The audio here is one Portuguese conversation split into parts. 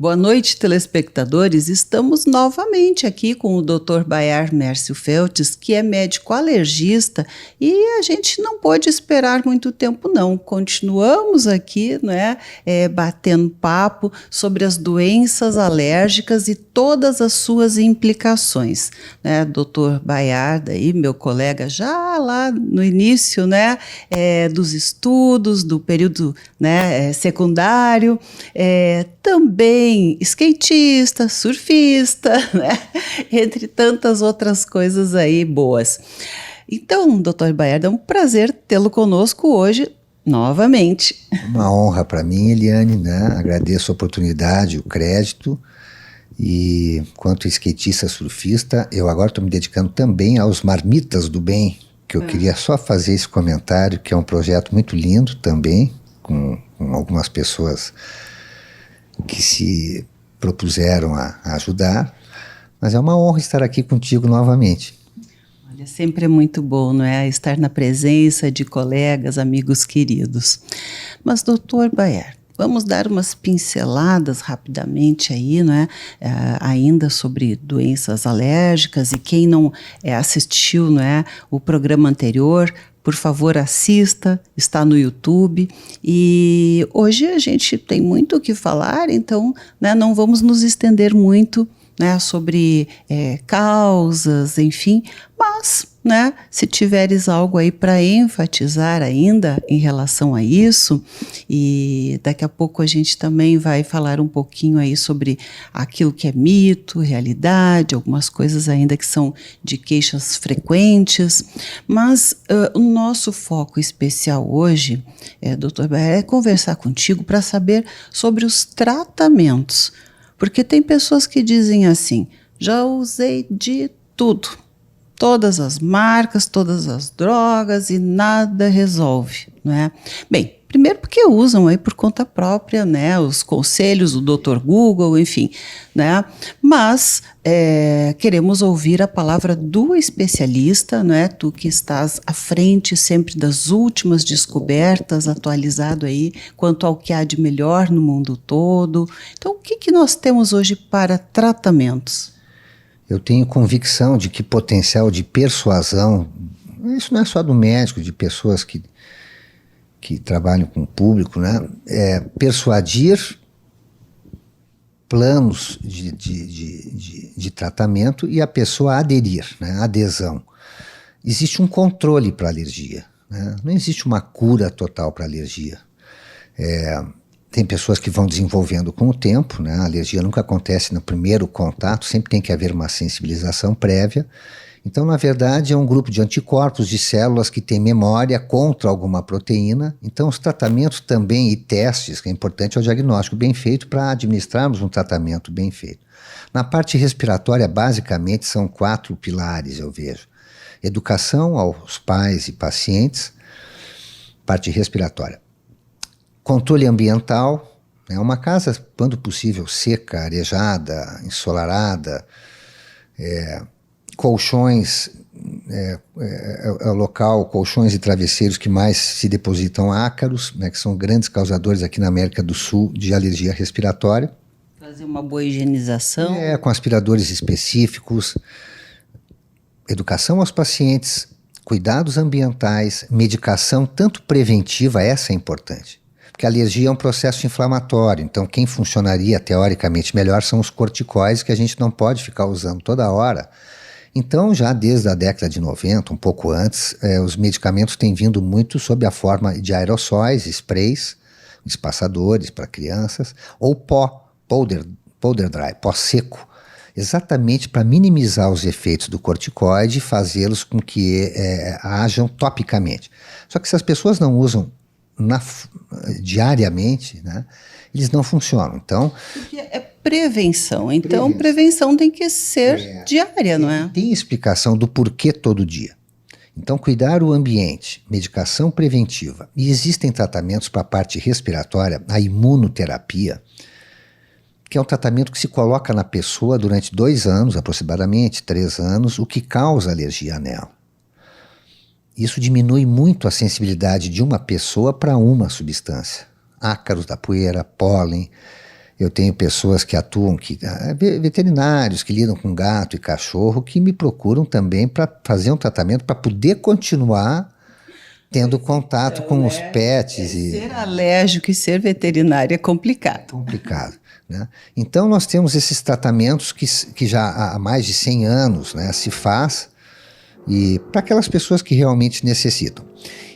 Boa noite, telespectadores. Estamos novamente aqui com o Dr. Bayar Mércio Feltes, que é médico alergista, e a gente não pode esperar muito tempo, não. Continuamos aqui, batendo papo sobre as doenças alérgicas e todas as suas implicações. Dr. Bayar, daí, meu colega, já lá no início, dos estudos, do período secundário, também skatista, surfista, entre tantas outras coisas aí boas. Então, Dr. Bayar, é um prazer tê-lo conosco hoje novamente. Uma honra para mim, Eliane, Agradeço a oportunidade, o crédito. E quanto skatista, surfista, eu agora estou me dedicando também aos Marmitas do Bem, que eu queria só fazer esse comentário, que é um projeto muito lindo também, com algumas pessoas que se propuseram a ajudar, mas é uma honra estar aqui contigo novamente. Olha, sempre é muito bom, estar na presença de colegas, amigos queridos. Mas, doutor Bayar, vamos dar umas pinceladas rapidamente aí, ainda sobre doenças alérgicas, e quem não assistiu, o programa anterior, por favor, assista, está no YouTube. E hoje a gente tem muito o que falar, então não vamos nos estender muito sobre causas, enfim, mas se tiveres algo aí para enfatizar ainda em relação a isso, e daqui a pouco a gente também vai falar um pouquinho aí sobre aquilo que é mito, realidade, algumas coisas ainda que são de queixas frequentes, mas o nosso foco especial hoje, doutor Bayar, é conversar contigo para saber sobre os tratamentos, porque tem pessoas que dizem assim: já usei de tudo, todas as marcas, todas as drogas, e nada resolve, Bem, primeiro porque usam aí por conta própria, os conselhos do Dr. Google, enfim, Mas queremos ouvir a palavra do especialista, Tu que estás à frente sempre das últimas descobertas, atualizado aí quanto ao que há de melhor no mundo todo. Então, o que nós temos hoje para tratamentos? Eu tenho convicção de que potencial de persuasão, isso não é só do médico, de pessoas que trabalham com o público, é persuadir planos de tratamento e a pessoa aderir, adesão. Existe um controle para a alergia, não existe uma cura total para a alergia. Tem pessoas que vão desenvolvendo com o tempo, a alergia nunca acontece no primeiro contato, sempre tem que haver uma sensibilização prévia. Então, na verdade, é um grupo de anticorpos, de células que tem memória contra alguma proteína. Então, os tratamentos também e testes, que é importante, é o diagnóstico bem feito para administrarmos um tratamento bem feito. Na parte respiratória, basicamente, são 4 pilares, eu vejo. Educação aos pais e pacientes, parte respiratória. Controle ambiental, uma casa, quando possível, seca, arejada, ensolarada, colchões, é o local, colchões e travesseiros que mais se depositam ácaros, que são grandes causadores aqui na América do Sul de alergia respiratória. Fazer uma boa higienização. Com aspiradores específicos, educação aos pacientes, cuidados ambientais, medicação tanto preventiva, essa é importante. Porque a alergia é um processo inflamatório, então quem funcionaria teoricamente melhor são os corticoides, que a gente não pode ficar usando toda hora. Então, já desde a década de 90, um pouco antes, os medicamentos têm vindo muito sob a forma de aerossóis, sprays, espaçadores para crianças, ou powder dry, pó seco, exatamente para minimizar os efeitos do corticoide e fazê-los com que ajam topicamente. Só que se as pessoas não usam diariamente, eles não funcionam. Então, porque é prevenção. Então, prevenção tem que ser diária, não é? Tem explicação do porquê todo dia. Então, cuidar o ambiente, medicação preventiva. E existem tratamentos para a parte respiratória, a imunoterapia, que é um tratamento que se coloca na pessoa durante 2 anos, aproximadamente 3 anos, o que causa alergia nela. Isso diminui muito a sensibilidade de uma pessoa para uma substância. Ácaros da poeira, pólen, Eu tenho pessoas que atuam, veterinários que lidam com gato e cachorro, que me procuram também para fazer um tratamento para poder continuar tendo contato com os pets. Ser alérgico e ser veterinário é complicado. Complicado, né? Então nós temos esses tratamentos que já há mais de 100 anos, né, se faz, e para aquelas pessoas que realmente necessitam.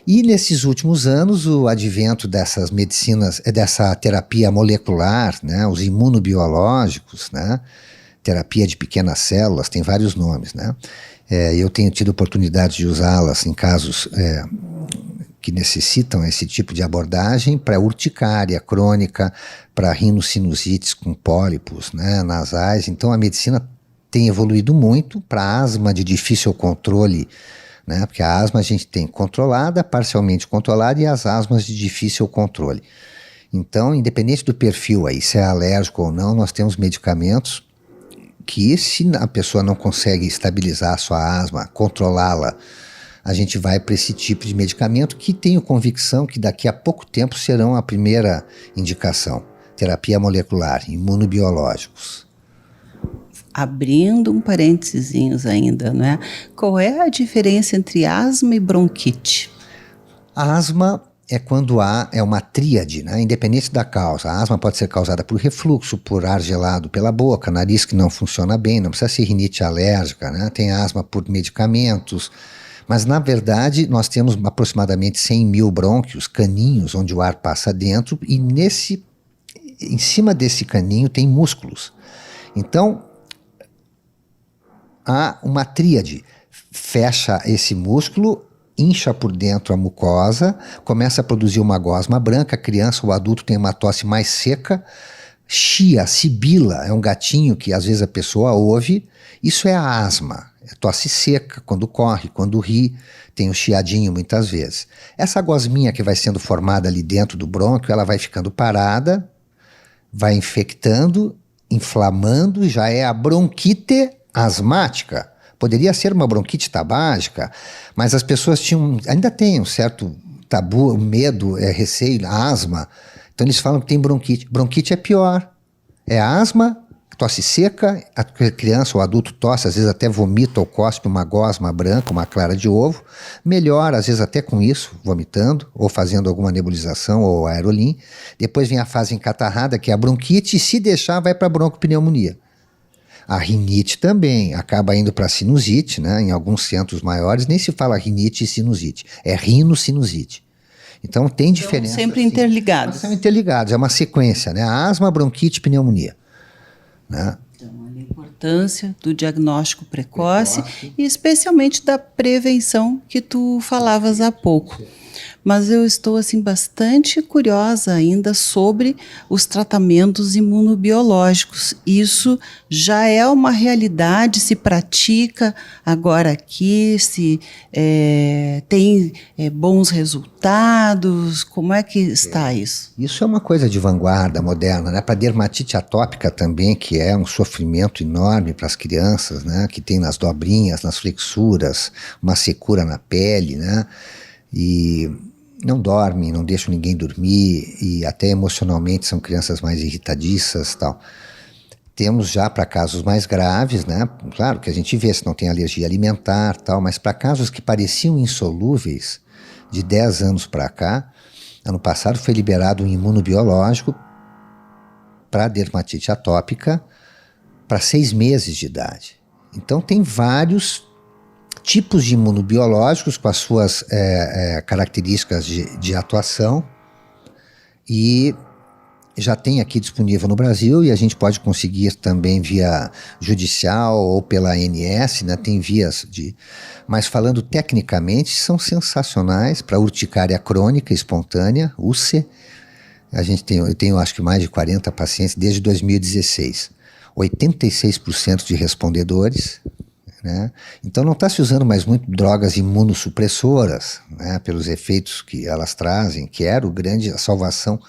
E nesses últimos anos, o advento dessas medicinas, dessa terapia molecular, né, os imunobiológicos, né, terapia de pequenas células, tem vários nomes, né? Eu tenho tido oportunidade de usá-las em casos que necessitam esse tipo de abordagem para urticária crônica, para rinossinusites com pólipos, né, nasais. Então a medicina tem evoluído muito para asma de difícil controle, né, porque a asma a gente tem controlada, parcialmente controlada, e as asmas de difícil controle. Então, independente do perfil aí, se é alérgico ou não, nós temos medicamentos que, se a pessoa não consegue estabilizar a sua asma, controlá-la, a gente vai para esse tipo de medicamento, que tenho convicção que daqui a pouco tempo serão a primeira indicação. Terapia molecular, imunobiológicos. Abrindo um parênteses ainda, né? Qual é a diferença entre asma e bronquite? A asma é quando é uma tríade, né? Independente da causa. A asma pode ser causada por refluxo, por ar gelado pela boca, nariz que não funciona bem, não precisa ser rinite alérgica, né? Tem asma por medicamentos, mas na verdade nós temos aproximadamente 100 mil brônquios, caninhos, onde o ar passa dentro, e em cima desse caninho tem músculos. Então há uma tríade, fecha esse músculo, incha por dentro a mucosa, começa a produzir uma gosma branca, a criança ou adulto tem uma tosse mais seca, chia, sibila, é um gatinho que às vezes a pessoa ouve, isso é a asma, é tosse seca, quando corre, quando ri, tem um chiadinho muitas vezes. Essa gosminha que vai sendo formada ali dentro do brônquio, ela vai ficando parada, vai infectando, inflamando, já é a bronquite asmática. Poderia ser uma bronquite tabágica, mas as pessoas ainda têm um certo tabu, medo, receio, asma. Então eles falam que tem bronquite. Bronquite é pior. É asma, tosse seca, a criança ou adulto tosse, às vezes até vomita ou cospe uma gosma branca, uma clara de ovo. Melhora, às vezes até com isso, vomitando, ou fazendo alguma nebulização ou aerolim. Depois vem a fase encatarrada, que é a bronquite, e se deixar, vai para a broncopneumonia. A rinite também acaba indo para a sinusite, né? Em alguns centros maiores nem se fala rinite e sinusite, é rinocinusite. Então tem diferença. Sempre interligados. São interligados, é uma sequência, né? Asma, bronquite, pneumonia, né? Então, a importância do diagnóstico precoce e especialmente da prevenção que tu falavas há pouco. Mas eu estou assim bastante curiosa ainda sobre os tratamentos imunobiológicos. Isso já é uma realidade, se pratica agora aqui, se tem bons resultados, como é que está isso? Isso é uma coisa de vanguarda moderna, né? Para dermatite atópica também, que é um sofrimento enorme para as crianças, né? Que tem nas dobrinhas, nas flexuras, uma secura na pele, né? E não dormem, não deixam ninguém dormir, e até emocionalmente são crianças mais irritadiças, tal. Temos já para casos mais graves, né? Claro que a gente vê se não tem alergia alimentar, tal, mas para casos que pareciam insolúveis, de 10 anos para cá, ano passado foi liberado um imunobiológico para dermatite atópica para 6 meses de idade. Então tem vários tipos de imunobiológicos com as suas características de atuação, e já tem aqui disponível no Brasil, e a gente pode conseguir também via judicial ou pela ANS, né? Tem vias mas falando tecnicamente, são sensacionais para urticária crônica espontânea, UC. Eu tenho acho que mais de 40 pacientes desde 2016, 86% de respondedores, né? Então não está se usando mais muito drogas imunossupressoras, né, pelos efeitos que elas trazem, que era a salvação.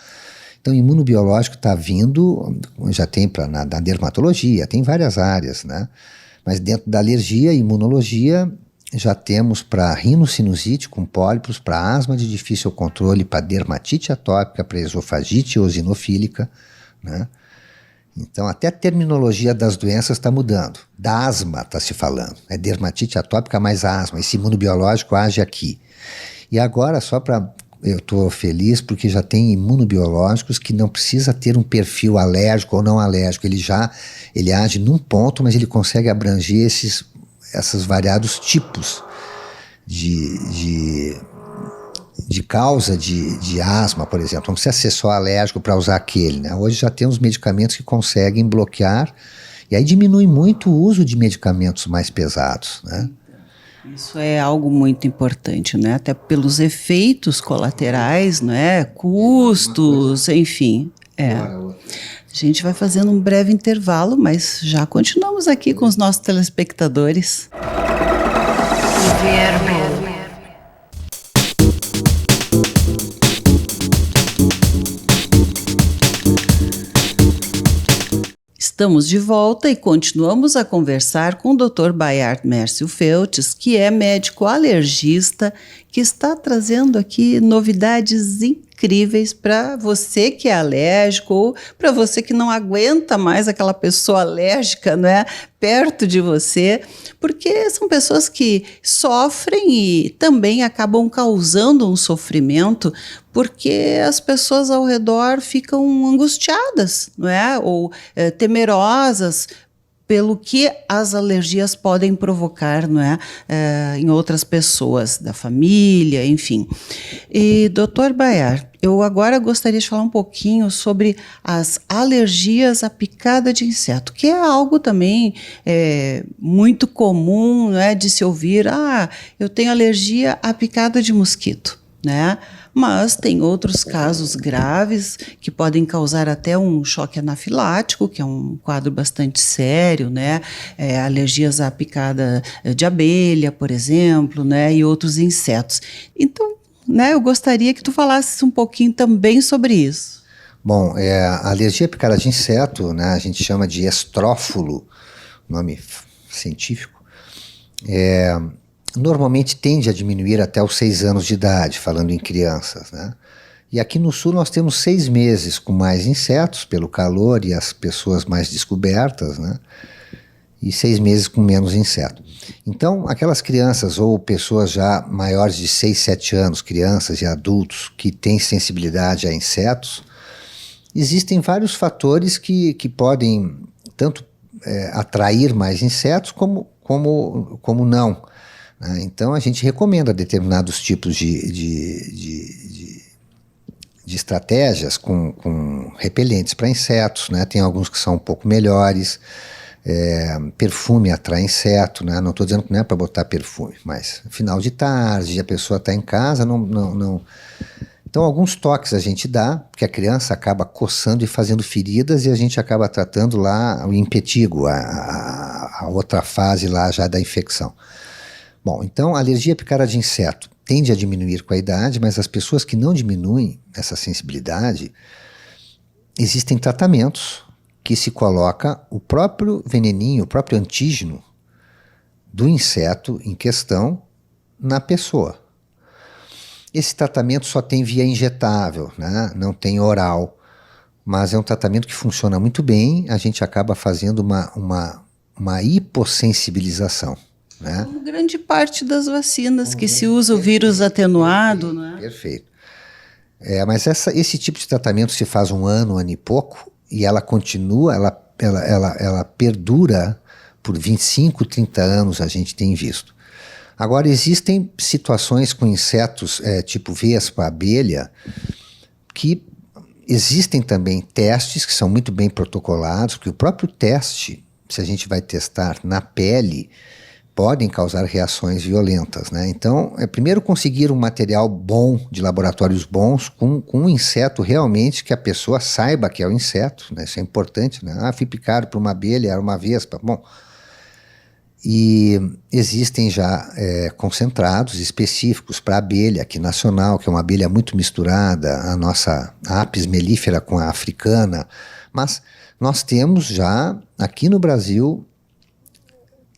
Então o imunobiológico está vindo, já tem na dermatologia, tem várias áreas, né? Mas dentro da alergia e imunologia já temos para rinocinusite com pólipos, para asma de difícil controle, para dermatite atópica, para esofagite eosinofílica, né? Então, até a terminologia das doenças está mudando. Da asma está se falando. É dermatite atópica mais asma. Esse imunobiológico age aqui. E agora, eu estou feliz porque já tem imunobiológicos que não precisa ter um perfil alérgico ou não alérgico. Ele age num ponto, mas ele consegue abranger esses variados tipos de causa de asma, por exemplo. Não precisa ser só alérgico para usar aquele, né? Hoje já temos medicamentos que conseguem bloquear, e aí diminui muito o uso de medicamentos mais pesados, né? Isso é algo muito importante, né? Até pelos efeitos colaterais, né? Custos, enfim. A gente vai fazendo um breve intervalo, mas já continuamos aqui com os nossos telespectadores. Estamos de volta e continuamos a conversar com o Dr. Bayard Mércio Feltes, que é médico alergista, que está trazendo aqui novidades incríveis para você que é alérgico ou para você que não aguenta mais aquela pessoa alérgica, não é, perto de você, porque são pessoas que sofrem e também acabam causando um sofrimento porque as pessoas ao redor ficam angustiadas, não é? Ou temerosas pelo que as alergias podem provocar, não é? Em outras pessoas, da família, enfim. E, Dr. Bayard, eu agora gostaria de falar um pouquinho sobre as alergias à picada de inseto, que é algo também muito comum, não é, de se ouvir, eu tenho alergia à picada de mosquito, né? Mas tem outros casos graves que podem causar até um choque anafilático, que é um quadro bastante sério, né? Alergias à picada de abelha, por exemplo, né? E outros insetos. Então, né, eu gostaria que tu falasses um pouquinho também sobre isso. Bom, a alergia à picada de inseto, né, a gente chama de estrófilo, nome científico, normalmente tende a diminuir até os 6 anos de idade, falando em crianças, né? E aqui no sul nós temos 6 meses com mais insetos, pelo calor e as pessoas mais descobertas, né? E 6 meses com menos inseto. Então, aquelas crianças ou pessoas já maiores de 6, 7 anos, crianças e adultos que têm sensibilidade a insetos, existem vários fatores que podem tanto atrair mais insetos como não. Então a gente recomenda determinados tipos de estratégias com repelentes para insetos, né? Tem alguns que são um pouco melhores. Perfume atrai inseto, né? Não estou dizendo que não é para botar perfume, mas final de tarde, a pessoa está em casa, não. Então alguns toques a gente dá, porque a criança acaba coçando e fazendo feridas e a gente acaba tratando lá o impetigo, a outra fase lá já da infecção. Bom, então a alergia à picada de inseto tende a diminuir com a idade, mas as pessoas que não diminuem essa sensibilidade, existem tratamentos que se coloca o próprio veneninho, o próprio antígeno do inseto em questão na pessoa. Esse tratamento só tem via injetável, né? Não tem oral, mas é um tratamento que funciona muito bem, a gente acaba fazendo uma hipossensibilização. Né? Como grande parte das vacinas que se usa o vírus atenuado. Né? Perfeito. Mas esse tipo de tratamento se faz um ano e pouco, e ela continua, ela perdura por 25, 30 anos, a gente tem visto. Agora, existem situações com insetos tipo vespa, abelha, que existem também testes que são muito bem protocolados, porque o próprio teste, se a gente vai testar na pele, podem causar reações violentas, né? Então, primeiro conseguir um material bom, de laboratórios bons, com um inseto realmente que a pessoa saiba que é o inseto, né? Isso é importante, né? Fui picado por uma abelha, era uma vespa. Bom, e existem já concentrados específicos para abelha, aqui nacional, que é uma abelha muito misturada, a nossa Apis mellifera com a africana, mas nós temos já, aqui no Brasil,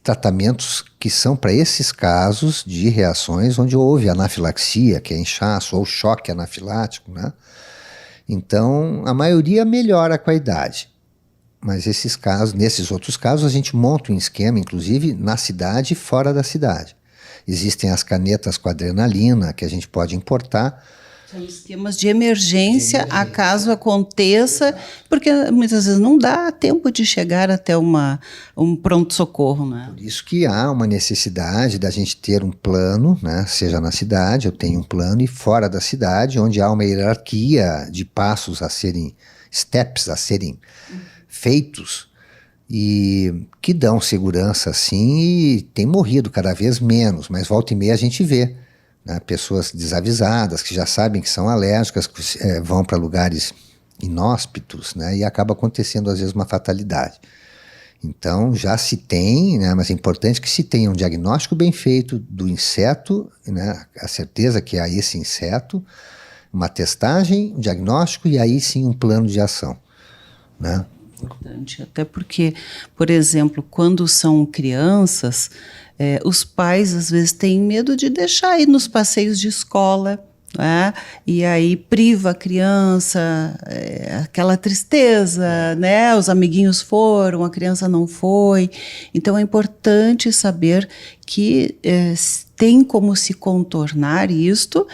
tratamentos que são para esses casos de reações onde houve anafilaxia, que é inchaço, ou choque anafilático, né? Então, a maioria melhora com a idade. Mas esses casos, nesses outros casos, a gente monta um esquema, inclusive, na cidade e fora da cidade. Existem as canetas com adrenalina que a gente pode importar. São esquemas de emergência, acaso aconteça, porque muitas vezes não dá tempo de chegar até um pronto-socorro, né? Por isso que há uma necessidade da gente ter um plano, né? Seja na cidade, eu tenho um plano, e fora da cidade, onde há uma hierarquia de passos a serem, steps a serem feitos, e que dão segurança, sim, e tem morrido cada vez menos, mas volta e meia a gente vê, né, pessoas desavisadas, que já sabem que são alérgicas, que vão para lugares inóspitos, né, e acaba acontecendo às vezes uma fatalidade. Então já se tem, né, mas é importante que se tenha um diagnóstico bem feito do inseto, né, a certeza que há esse inseto, uma testagem, um diagnóstico e aí sim um plano de ação, né? Importante, até porque, por exemplo, quando são crianças, os pais às vezes têm medo de deixar ir nos passeios de escola, né? E aí priva a criança, aquela tristeza, né? Os amiguinhos foram, a criança não foi. Então é importante saber que tem como se contornar isto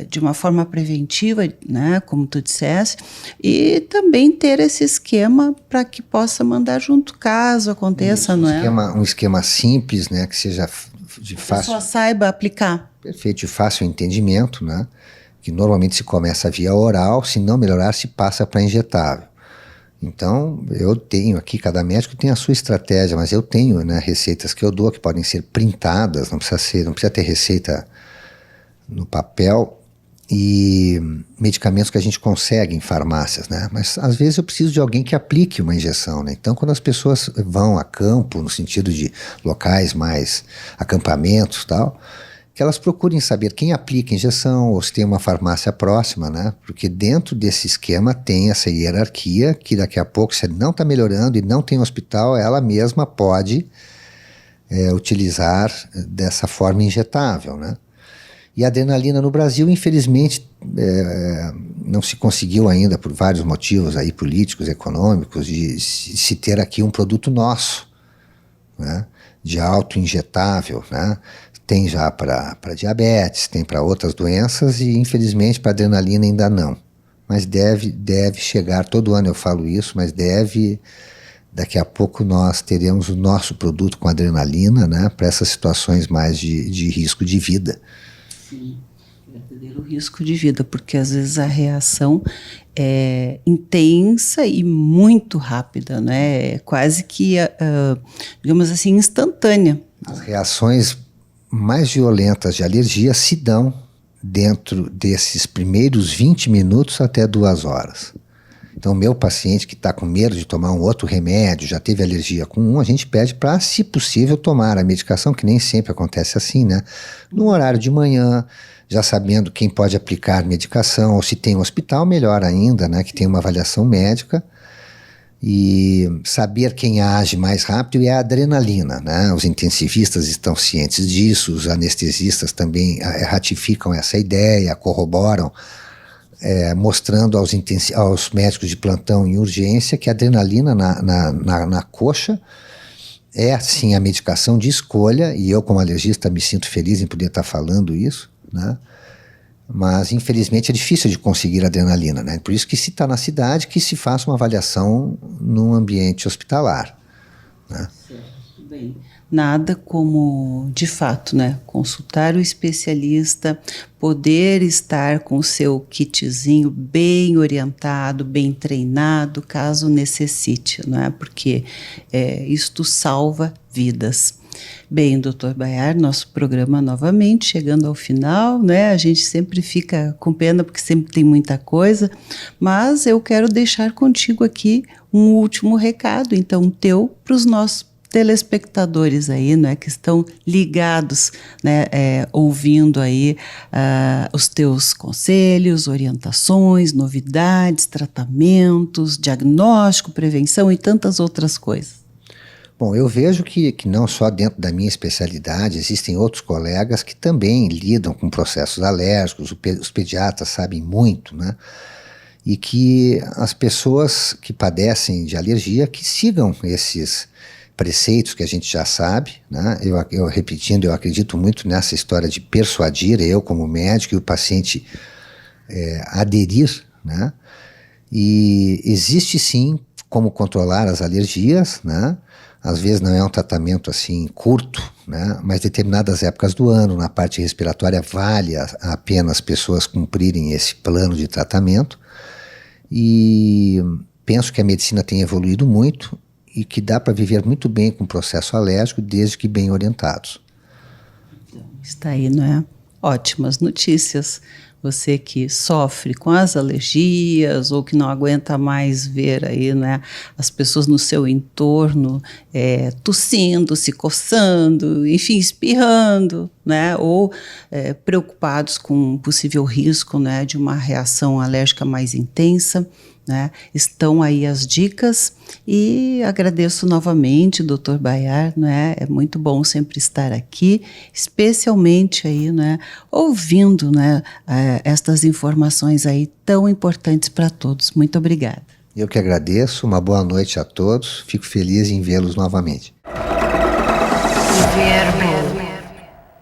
de uma forma preventiva, né, como tu disseste, e também ter esse esquema para que possa mandar junto caso aconteça, não é? Um esquema simples, né, que seja de fácil... A pessoa saiba aplicar. Perfeito, de fácil entendimento, né, que normalmente se começa via oral, se não melhorar se passa para injetável. Então, eu tenho aqui, cada médico tem a sua estratégia, mas eu tenho, né, receitas que eu dou que podem ser printadas, não precisa ter receita no papel, e medicamentos que a gente consegue em farmácias, né? Mas às vezes eu preciso de alguém que aplique uma injeção, né? Então, quando as pessoas vão a campo, no sentido de locais mais acampamentos e tal, que elas procurem saber quem aplica a injeção ou se tem uma farmácia próxima, né? Porque dentro desse esquema tem essa hierarquia que daqui a pouco, se não está melhorando e não tem hospital, ela mesma pode utilizar dessa forma injetável, né? E a adrenalina no Brasil, infelizmente, não se conseguiu ainda, por vários motivos aí, políticos, econômicos, de se ter aqui um produto nosso, né? De auto-injetável, né? Tem já para diabetes, tem para outras doenças e, infelizmente, para adrenalina ainda não. Mas deve chegar, todo ano eu falo isso, mas daqui a pouco nós teremos o nosso produto com adrenalina, né, para essas situações mais de risco de vida. Sim, verdadeiro risco de vida, porque às vezes a reação é intensa e muito rápida, né? Quase que, digamos assim, instantânea. As reações mais violentas de alergia se dão dentro desses primeiros 20 minutos até 2 horas. Então, meu paciente que está com medo de tomar um outro remédio, já teve alergia com um, a gente pede para, se possível, tomar a medicação, que nem sempre acontece assim, né? No horário de manhã, já sabendo quem pode aplicar medicação, ou se tem um hospital, melhor ainda, né? Que tem uma avaliação médica. E saber quem age mais rápido é a adrenalina, né? Os intensivistas estão cientes disso, os anestesistas também ratificam essa ideia, corroboram, mostrando aos médicos de plantão em urgência que a adrenalina na coxa é, sim, a medicação de escolha, e eu, como alergista, me sinto feliz em poder estar falando isso, né? Mas, infelizmente, é difícil de conseguir adrenalina, né? Por isso que, se está na cidade, que se faça uma avaliação num ambiente hospitalar, né? Certo, bem. Nada como, de fato, né, consultar o especialista, poder estar com o seu kitzinho bem orientado, bem treinado, caso necessite, não é? Porque isto salva vidas. Bem, doutor Bayar, nosso programa novamente chegando ao final, né? A gente sempre fica com pena porque sempre tem muita coisa, mas eu quero deixar contigo aqui um último recado, então, teu para os nossos telespectadores aí, né, que estão ligados, né, ouvindo aí os teus conselhos, orientações, novidades, tratamentos, diagnóstico, prevenção e tantas outras coisas. Bom, eu vejo que não só dentro da minha especialidade, existem outros colegas que também lidam com processos alérgicos, os pediatras sabem muito, né? e que as pessoas que padecem de alergia que sigam esses preceitos que a gente já sabe, né? Eu repetindo, eu acredito muito nessa história de persuadir, eu como médico e o paciente aderir, né? E existe sim como controlar as alergias, né? Às vezes não é um tratamento assim curto, né? Mas determinadas épocas do ano, na parte respiratória, vale a pena as pessoas cumprirem esse plano de tratamento. E penso que a medicina tem evoluído muito e que dá para viver muito bem com o processo alérgico, desde que bem orientados. Está aí, não é? Ótimas notícias. Você que sofre com as alergias ou que não aguenta mais ver aí, né, as pessoas no seu entorno tossindo, se coçando, enfim, espirrando, né, ou preocupados com um possível risco, né, de uma reação alérgica mais intensa. Né? Estão aí as dicas e agradeço novamente, Dr. Bayar, né? É muito bom sempre estar aqui, especialmente aí, né, ouvindo, né, estas informações aí tão importantes para todos. Muito obrigada. Eu que agradeço, uma boa noite a todos, fico feliz em vê-los novamente. Verbo.